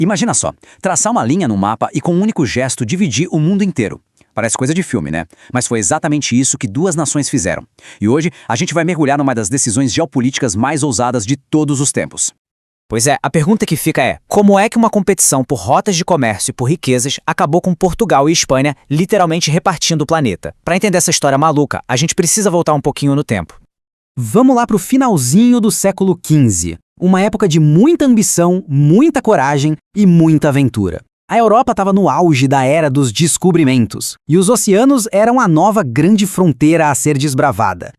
Imagina só, traçar uma linha no mapa e com um único gesto dividir o mundo inteiro. Parece coisa de filme, né? Mas foi exatamente isso que duas nações fizeram. E hoje a gente vai mergulhar numa das decisões geopolíticas mais ousadas de todos os tempos. Pois é, a pergunta que fica é, como é que uma competição por rotas de comércio e por riquezas acabou com Portugal e Espanha literalmente repartindo o planeta? Para entender essa história maluca, a gente precisa voltar um pouquinho no tempo. Vamos lá para o finalzinho do século XV, uma época de muita ambição, muita coragem e muita aventura. A Europa estava no auge da era dos descobrimentos, e os oceanos eram a nova grande fronteira a ser desbravada.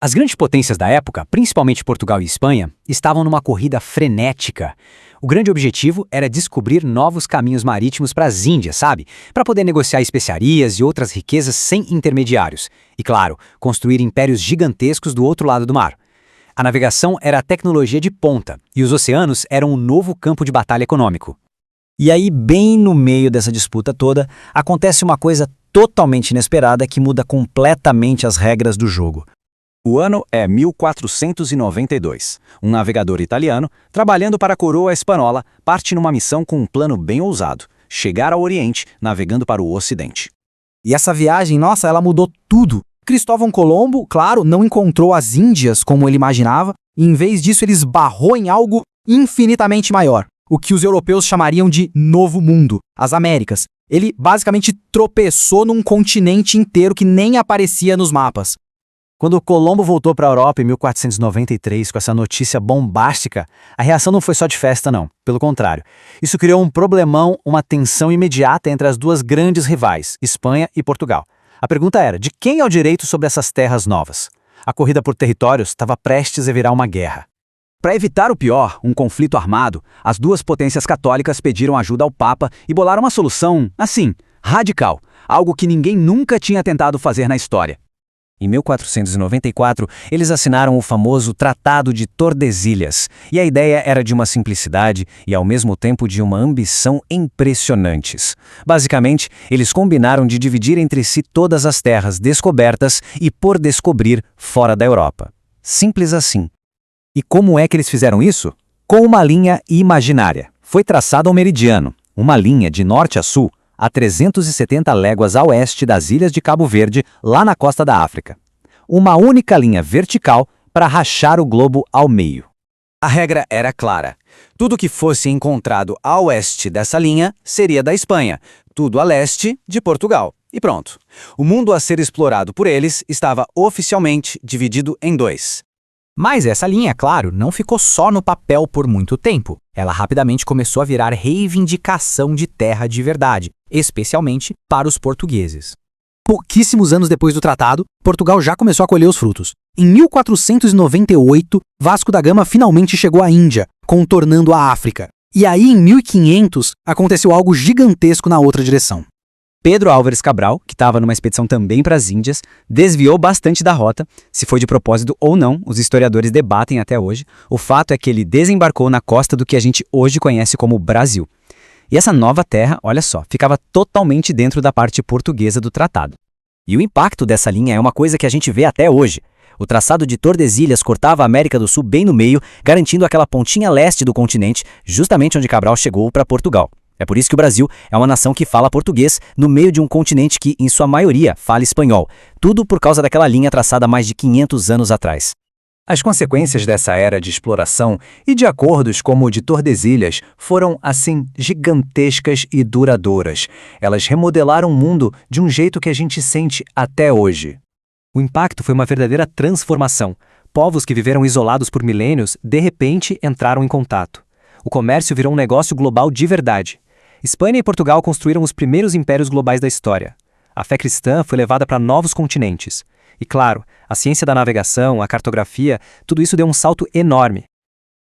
As grandes potências da época, principalmente Portugal e Espanha, estavam numa corrida frenética. O grande objetivo era descobrir novos caminhos marítimos para as Índias, sabe? Para poder negociar especiarias e outras riquezas sem intermediários. E, claro, construir impérios gigantescos do outro lado do mar. A navegação era a tecnologia de ponta, e os oceanos eram um novo campo de batalha econômico. E aí, bem no meio dessa disputa toda, acontece uma coisa totalmente inesperada que muda completamente as regras do jogo. O ano é 1492. Um navegador italiano, trabalhando para a coroa espanhola, parte numa missão com um plano bem ousado: chegar ao Oriente, navegando para o Ocidente. E essa viagem, nossa, ela mudou tudo. Cristóvão Colombo, claro, não encontrou as Índias como ele imaginava, e em vez disso ele esbarrou em algo infinitamente maior, o que os europeus chamariam de Novo Mundo, as Américas. Ele basicamente tropeçou num continente inteiro que nem aparecia nos mapas. Quando Colombo voltou para a Europa em 1493 com essa notícia bombástica, a reação não foi só de festa, não. Pelo contrário, isso criou um problemão, uma tensão imediata entre as duas grandes rivais, Espanha e Portugal. A pergunta era, de quem é o direito sobre essas terras novas? A corrida por territórios estava prestes a virar uma guerra. Para evitar o pior, um conflito armado, as duas potências católicas pediram ajuda ao Papa e bolaram uma solução, assim, radical, algo que ninguém nunca tinha tentado fazer na história. Em 1494, eles assinaram o famoso Tratado de Tordesilhas, e a ideia era de uma simplicidade e, ao mesmo tempo, de uma ambição impressionantes. Basicamente, eles combinaram de dividir entre si todas as terras descobertas e por descobrir fora da Europa. Simples assim. E como é que eles fizeram isso? Com uma linha imaginária. Foi traçado um meridiano, uma linha de norte a sul, a 370 léguas a oeste das ilhas de Cabo Verde, lá na costa da África. Uma única linha vertical para rachar o globo ao meio. A regra era clara. Tudo que fosse encontrado a oeste dessa linha seria da Espanha, tudo a leste de Portugal. E pronto. O mundo a ser explorado por eles estava oficialmente dividido em dois. Mas essa linha, claro, não ficou só no papel por muito tempo. Ela rapidamente começou a virar reivindicação de terra de verdade, especialmente para os portugueses. Pouquíssimos anos depois do tratado, Portugal já começou a colher os frutos. Em 1498, Vasco da Gama finalmente chegou à Índia, contornando a África. E aí, em 1500, aconteceu algo gigantesco na outra direção. Pedro Álvares Cabral, que estava numa expedição também para as Índias, desviou bastante da rota. Se foi de propósito ou não, os historiadores debatem até hoje. O fato é que ele desembarcou na costa do que a gente hoje conhece como Brasil. E essa nova terra, olha só, ficava totalmente dentro da parte portuguesa do tratado. E o impacto dessa linha é uma coisa que a gente vê até hoje. O traçado de Tordesilhas cortava a América do Sul bem no meio, garantindo aquela pontinha leste do continente, justamente onde Cabral chegou para Portugal. É por isso que o Brasil é uma nação que fala português no meio de um continente que, em sua maioria, fala espanhol. Tudo por causa daquela linha traçada há mais de 500 anos atrás. As consequências dessa era de exploração e de acordos como o de Tordesilhas foram, assim, gigantescas e duradouras. Elas remodelaram o mundo de um jeito que a gente sente até hoje. O impacto foi uma verdadeira transformação. Povos que viveram isolados por milênios, de repente, entraram em contato. O comércio virou um negócio global de verdade. Espanha e Portugal construíram os primeiros impérios globais da história. A fé cristã foi levada para novos continentes. E claro, a ciência da navegação, a cartografia, tudo isso deu um salto enorme.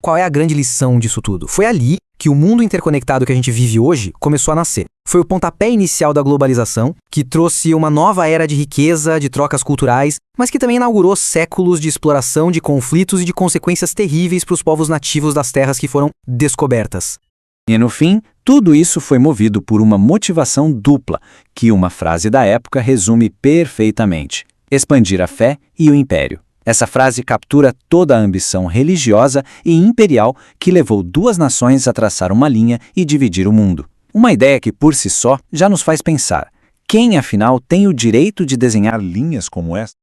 Qual é a grande lição disso tudo? Foi ali que o mundo interconectado que a gente vive hoje começou a nascer. Foi o pontapé inicial da globalização, que trouxe uma nova era de riqueza, de trocas culturais, mas que também inaugurou séculos de exploração, de conflitos e de consequências terríveis para os povos nativos das terras que foram descobertas. E no fim, tudo isso foi movido por uma motivação dupla, que uma frase da época resume perfeitamente: expandir a fé e o império. Essa frase captura toda a ambição religiosa e imperial que levou duas nações a traçar uma linha e dividir o mundo. Uma ideia que, por si só, já nos faz pensar: quem, afinal, tem o direito de desenhar linhas como essa?